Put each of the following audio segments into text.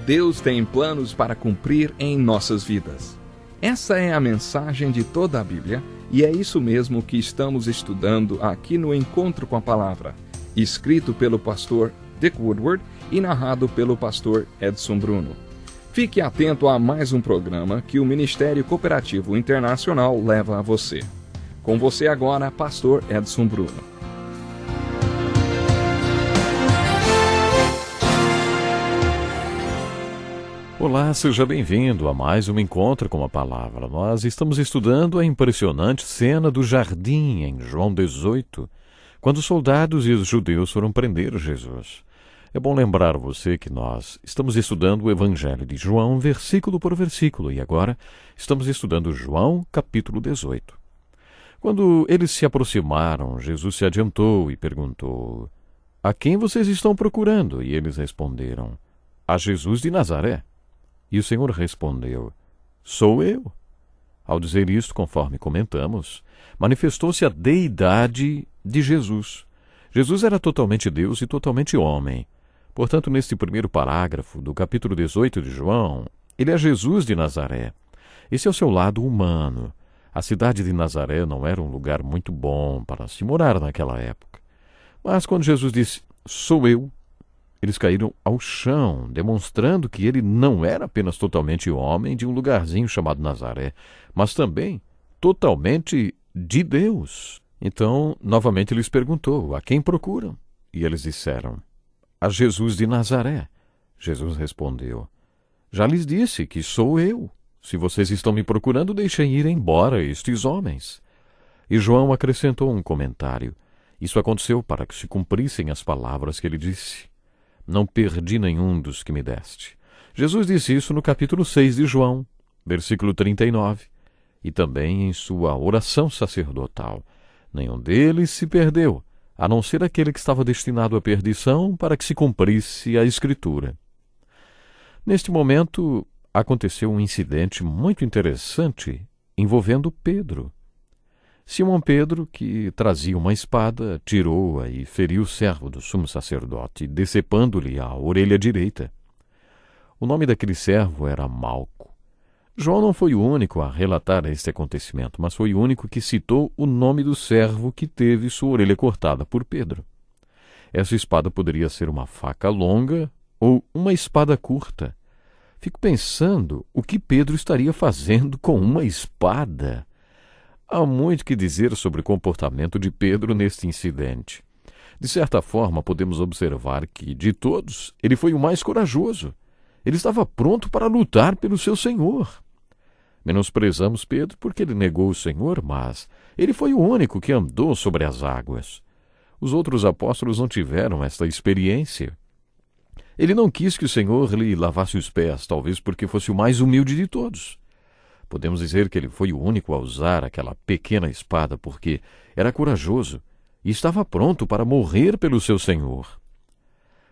Deus tem planos para cumprir em nossas vidas. Essa é a mensagem de toda a Bíblia e é isso mesmo que estamos estudando aqui no Encontro com a Palavra, escrito pelo pastor Dick Woodward e narrado pelo pastor Edson Bruno. Fique atento a mais um programa que o Ministério Cooperativo Internacional leva a você. Com você agora, pastor Edson Bruno. Olá, seja bem-vindo a mais um Encontro com a Palavra. Nós estamos estudando a impressionante cena do jardim em João 18, quando os soldados e os judeus foram prender Jesus. É bom lembrar você que nós estamos estudando o Evangelho de João, versículo por versículo, e agora estamos estudando João, capítulo 18. Quando eles se aproximaram, Jesus se adiantou e perguntou: "A quem vocês estão procurando?" E eles responderam: "A Jesus de Nazaré." E o Senhor respondeu: "Sou eu." Ao dizer isto, conforme comentamos, manifestou-se a deidade de Jesus. Jesus era totalmente Deus e totalmente homem. Portanto, neste primeiro parágrafo do capítulo 18 de João, ele é Jesus de Nazaré. Esse é o seu lado humano. A cidade de Nazaré não era um lugar muito bom para se morar naquela época. Mas quando Jesus disse, "Sou eu", eles caíram ao chão, demonstrando que ele não era apenas totalmente homem de um lugarzinho chamado Nazaré, mas também totalmente de Deus. Então, novamente lhes perguntou: "A quem procuram?" E eles disseram: "A Jesus de Nazaré." Jesus respondeu: "Já lhes disse que sou eu. Se vocês estão me procurando, deixem ir embora estes homens." E João acrescentou um comentário: "Isso aconteceu para que se cumprissem as palavras que ele disse: não perdi nenhum dos que me deste." Jesus disse isso no capítulo 6 de João, versículo 39, e também em sua oração sacerdotal: "Nenhum deles se perdeu, a não ser aquele que estava destinado à perdição, para que se cumprisse a Escritura." Neste momento, aconteceu um incidente muito interessante envolvendo Pedro. Simão Pedro, que trazia uma espada, tirou-a e feriu o servo do sumo sacerdote, decepando-lhe a orelha direita. O nome daquele servo era Malco. João não foi o único a relatar este acontecimento, mas foi o único que citou o nome do servo que teve sua orelha cortada por Pedro. Essa espada poderia ser uma faca longa ou uma espada curta. Fico pensando o que Pedro estaria fazendo com uma espada. Há muito que dizer sobre o comportamento de Pedro neste incidente. De certa forma, podemos observar que, de todos, ele foi o mais corajoso. Ele estava pronto para lutar pelo seu Senhor. Menosprezamos Pedro porque ele negou o Senhor, mas ele foi o único que andou sobre as águas. Os outros apóstolos não tiveram esta experiência. Ele não quis que o Senhor lhe lavasse os pés, talvez porque fosse o mais humilde de todos. Podemos dizer que ele foi o único a usar aquela pequena espada porque era corajoso e estava pronto para morrer pelo seu Senhor.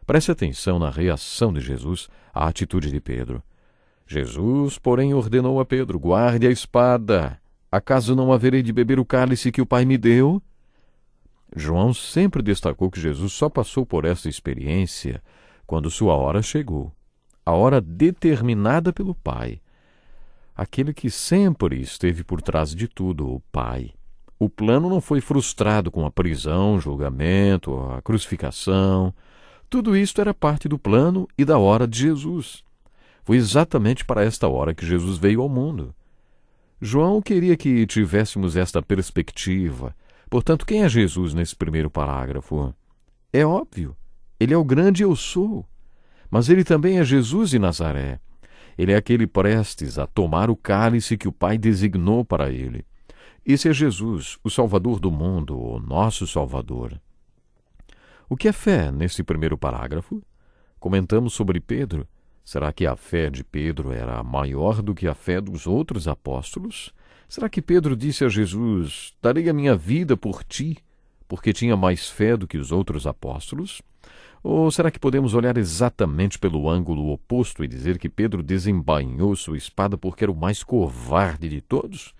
Preste atenção na reação de Jesus à atitude de Pedro. Jesus, porém, ordenou a Pedro: "Guarde a espada. Acaso não haverei de beber o cálice que o Pai me deu?" João sempre destacou que Jesus só passou por essa experiência quando sua hora chegou, a hora determinada pelo Pai. Aquele que sempre esteve por trás de tudo, o Pai. O plano não foi frustrado com a prisão, o julgamento, a crucificação. Tudo isto era parte do plano e da hora de Jesus. Foi exatamente para esta hora que Jesus veio ao mundo. João queria que tivéssemos esta perspectiva. Portanto, quem é Jesus nesse primeiro parágrafo? É óbvio, ele é o grande eu sou. Mas ele também é Jesus de Nazaré. Ele é aquele prestes a tomar o cálice que o Pai designou para ele. Esse é Jesus, o Salvador do mundo, o nosso Salvador. O que é fé nesse primeiro parágrafo? Comentamos sobre Pedro. Será que a fé de Pedro era maior do que a fé dos outros apóstolos? Será que Pedro disse a Jesus: "Darei a minha vida por ti", porque tinha mais fé do que os outros apóstolos? Ou será que podemos olhar exatamente pelo ângulo oposto e dizer que Pedro desembainhou sua espada porque era o mais covarde de todos?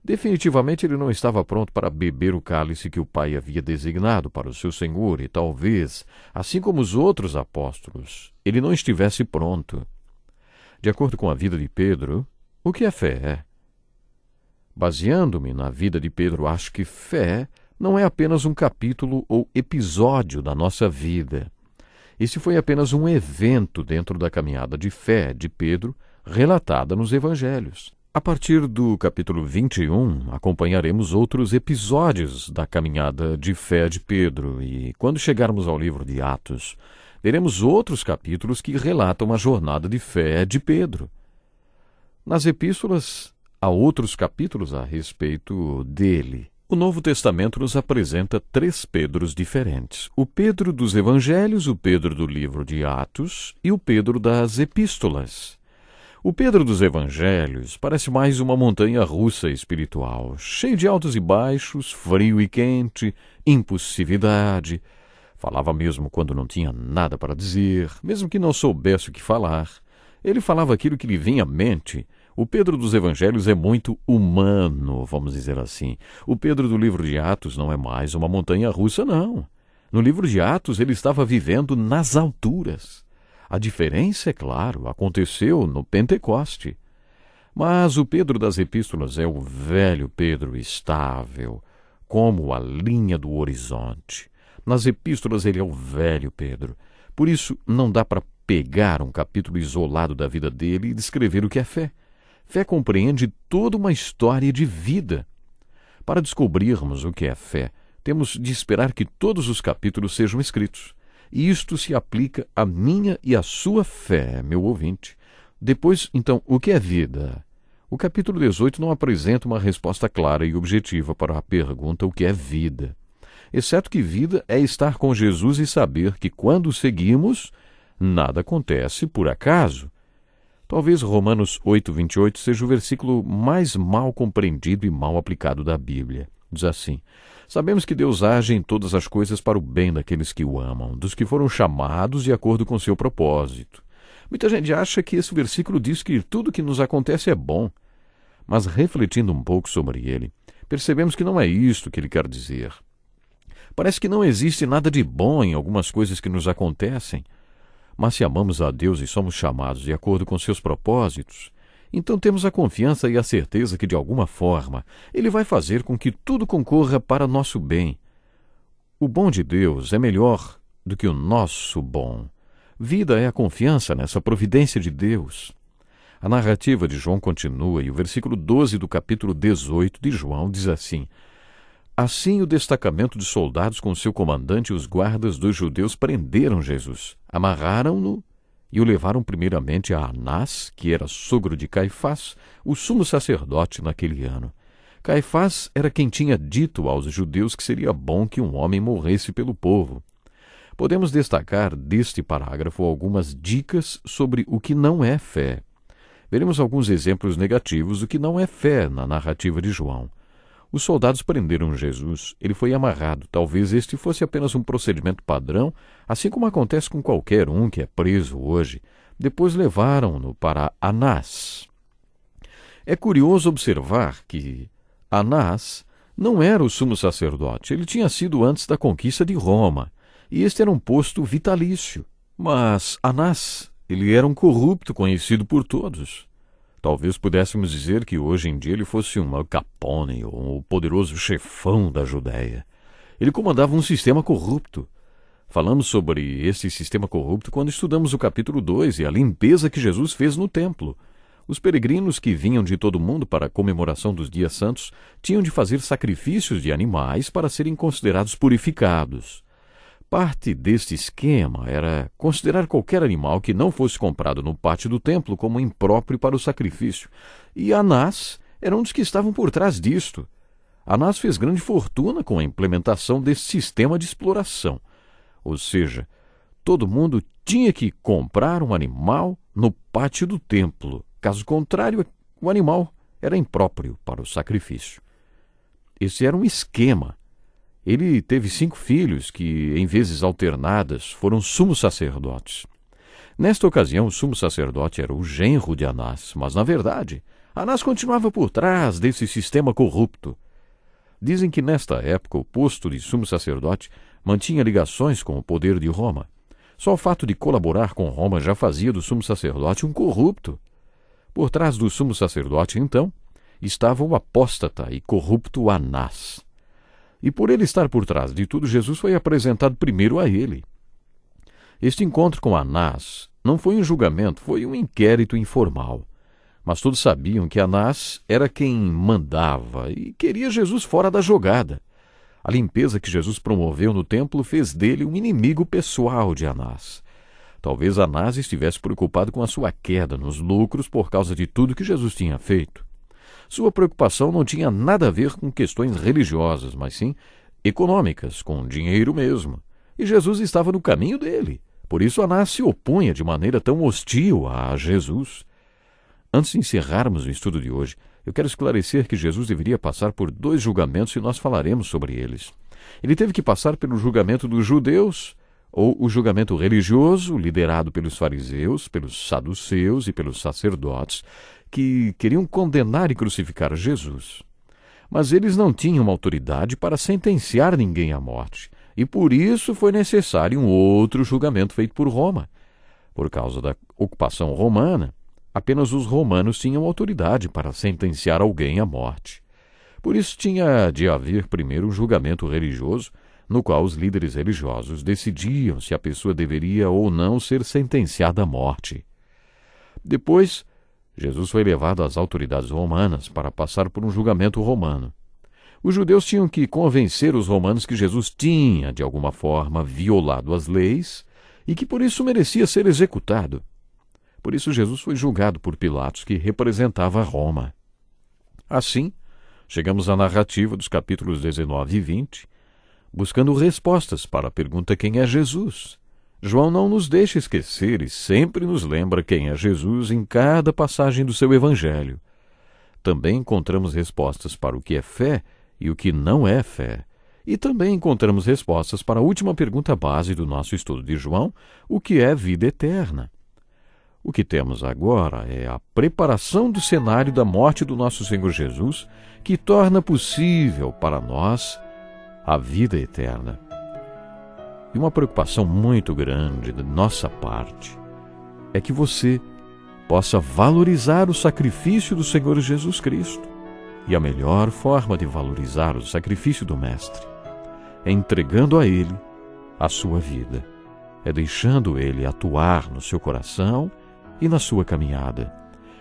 Definitivamente ele não estava pronto para beber o cálice que o Pai havia designado para o seu Senhor e talvez, assim como os outros apóstolos, ele não estivesse pronto. De acordo com a vida de Pedro, o que é fé? Baseando-me na vida de Pedro, acho que fé não é apenas um capítulo ou episódio da nossa vida. Esse foi apenas um evento dentro da caminhada de fé de Pedro, relatada nos Evangelhos. A partir do capítulo 21, acompanharemos outros episódios da caminhada de fé de Pedro, e quando chegarmos ao livro de Atos, veremos outros capítulos que relatam a jornada de fé de Pedro. Nas epístolas, há outros capítulos a respeito dele. O Novo Testamento nos apresenta 3 Pedros diferentes: o Pedro dos Evangelhos, o Pedro do livro de Atos e o Pedro das Epístolas. O Pedro dos Evangelhos parece mais uma montanha-russa espiritual, cheio de altos e baixos, frio e quente, impulsividade. Falava mesmo quando não tinha nada para dizer, mesmo que não soubesse o que falar. Ele falava aquilo que lhe vinha à mente. O Pedro dos Evangelhos é muito humano, vamos dizer assim. O Pedro do livro de Atos não é mais uma montanha-russa, não. No livro de Atos ele estava vivendo nas alturas. A diferença, é claro, aconteceu no Pentecoste. Mas o Pedro das Epístolas é o velho Pedro estável, como a linha do horizonte. Nas Epístolas ele é o velho Pedro. Por isso, não dá para pegar um capítulo isolado da vida dele e descrever o que é fé. Fé compreende toda uma história de vida. Para descobrirmos o que é fé, temos de esperar que todos os capítulos sejam escritos. E isto se aplica à minha e à sua fé, meu ouvinte. Depois, então, o que é vida? O capítulo 18 não apresenta uma resposta clara e objetiva para a pergunta o que é vida. Exceto que vida é estar com Jesus e saber que quando o seguimos, nada acontece por acaso. Talvez Romanos 8:28 seja o versículo mais mal compreendido e mal aplicado da Bíblia. Diz assim: sabemos que Deus age em todas as coisas para o bem daqueles que o amam, dos que foram chamados de acordo com seu propósito. Muita gente acha que esse versículo diz que tudo que nos acontece é bom. Mas refletindo um pouco sobre ele, percebemos que não é isto que ele quer dizer. Parece que não existe nada de bom em algumas coisas que nos acontecem. Mas se amamos a Deus e somos chamados de acordo com seus propósitos, então temos a confiança e a certeza que, de alguma forma, Ele vai fazer com que tudo concorra para nosso bem. O bom de Deus é melhor do que o nosso bom. Vida é a confiança nessa providência de Deus. A narrativa de João continua e o versículo 12 do capítulo 18 de João diz assim: assim o destacamento de soldados com seu comandante e os guardas dos judeus prenderam Jesus, amarraram-no e o levaram primeiramente a Anás, que era sogro de Caifás, o sumo sacerdote naquele ano. Caifás era quem tinha dito aos judeus que seria bom que um homem morresse pelo povo. Podemos destacar deste parágrafo algumas dicas sobre o que não é fé. Veremos alguns exemplos negativos do que não é fé na narrativa de João. Os soldados prenderam Jesus. Ele foi amarrado. Talvez este fosse apenas um procedimento padrão, assim como acontece com qualquer um que é preso hoje. Depois levaram-no para Anás. É curioso observar que Anás não era o sumo sacerdote. Ele tinha sido antes da conquista de Roma, e este era um posto vitalício. Mas Anás, ele era um corrupto conhecido por todos. Talvez pudéssemos dizer que hoje em dia ele fosse um Al Capone ou um poderoso chefão da Judéia. Ele comandava um sistema corrupto. Falamos sobre esse sistema corrupto quando estudamos o capítulo 2 e a limpeza que Jesus fez no templo. Os peregrinos que vinham de todo o mundo para a comemoração dos dias santos tinham de fazer sacrifícios de animais para serem considerados purificados. Parte deste esquema era considerar qualquer animal que não fosse comprado no pátio do templo como impróprio para o sacrifício. E Anás era um dos que estavam por trás disto. Anás fez grande fortuna com a implementação desse sistema de exploração. Ou seja, todo mundo tinha que comprar um animal no pátio do templo. Caso contrário, o animal era impróprio para o sacrifício. Esse era um esquema. Ele teve 5 filhos que, em vezes alternadas, foram sumos sacerdotes. Nesta ocasião, o sumo sacerdote era o genro de Anás, mas, na verdade, Anás continuava por trás desse sistema corrupto. Dizem que, nesta época, o posto de sumo sacerdote mantinha ligações com o poder de Roma. Só o fato de colaborar com Roma já fazia do sumo sacerdote um corrupto. Por trás do sumo sacerdote, então, estava o apóstata e corrupto Anás. E por ele estar por trás de tudo, Jesus foi apresentado primeiro a ele. Este encontro com Anás não foi um julgamento, foi um inquérito informal. Mas todos sabiam que Anás era quem mandava e queria Jesus fora da jogada. A limpeza que Jesus promoveu no templo fez dele um inimigo pessoal de Anás. Talvez Anás estivesse preocupado com a sua queda nos lucros por causa de tudo que Jesus tinha feito. Sua preocupação não tinha nada a ver com questões religiosas, mas sim econômicas, com dinheiro mesmo. E Jesus estava no caminho dele. Por isso Anás se opunha de maneira tão hostil a Jesus. Antes de encerrarmos o estudo de hoje, eu quero esclarecer que Jesus deveria passar por 2 julgamentos e nós falaremos sobre eles. Ele teve que passar pelo julgamento dos judeus, ou o julgamento religioso, liderado pelos fariseus, pelos saduceus e pelos sacerdotes, que queriam condenar e crucificar Jesus. Mas eles não tinham autoridade para sentenciar ninguém à morte, e por isso foi necessário um outro julgamento feito por Roma. Por causa da ocupação romana, apenas os romanos tinham autoridade para sentenciar alguém à morte. Por isso tinha de haver primeiro um julgamento religioso, no qual os líderes religiosos decidiam se a pessoa deveria ou não ser sentenciada à morte. Depois, Jesus foi levado às autoridades romanas para passar por um julgamento romano. Os judeus tinham que convencer os romanos que Jesus tinha, de alguma forma, violado as leis e que por isso merecia ser executado. Por isso Jesus foi julgado por Pilatos, que representava Roma. Assim, chegamos à narrativa dos capítulos 19 e 20, buscando respostas para a pergunta quem é Jesus. João não nos deixa esquecer e sempre nos lembra quem é Jesus em cada passagem do seu evangelho. Também encontramos respostas para o que é fé e o que não é fé. E também encontramos respostas para a última pergunta base do nosso estudo de João, o que é vida eterna. O que temos agora é a preparação do cenário da morte do nosso Senhor Jesus, que torna possível para nós a vida eterna. E uma preocupação muito grande da nossa parte é que você possa valorizar o sacrifício do Senhor Jesus Cristo. E a melhor forma de valorizar o sacrifício do Mestre é entregando a Ele a sua vida, é deixando Ele atuar no seu coração e na sua caminhada.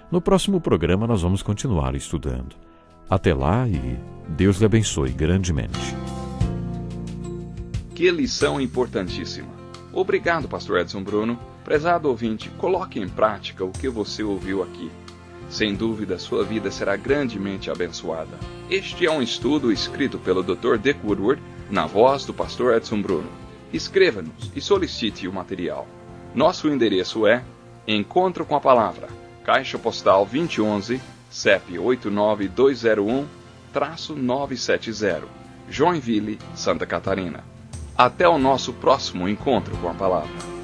No próximo programa nós vamos continuar estudando. Até lá e Deus lhe abençoe grandemente. Que lição importantíssima. Obrigado, pastor Edson Bruno. Prezado ouvinte, coloque em prática o que você ouviu aqui. Sem dúvida, sua vida será grandemente abençoada. Este é um estudo escrito pelo Dr. Dick Woodward, na voz do pastor Edson Bruno. Escreva-nos e solicite o material. Nosso endereço é Encontro com a Palavra, Caixa Postal 2011, CEP 89201-970, Joinville, Santa Catarina. Até o nosso próximo encontro com a Palavra.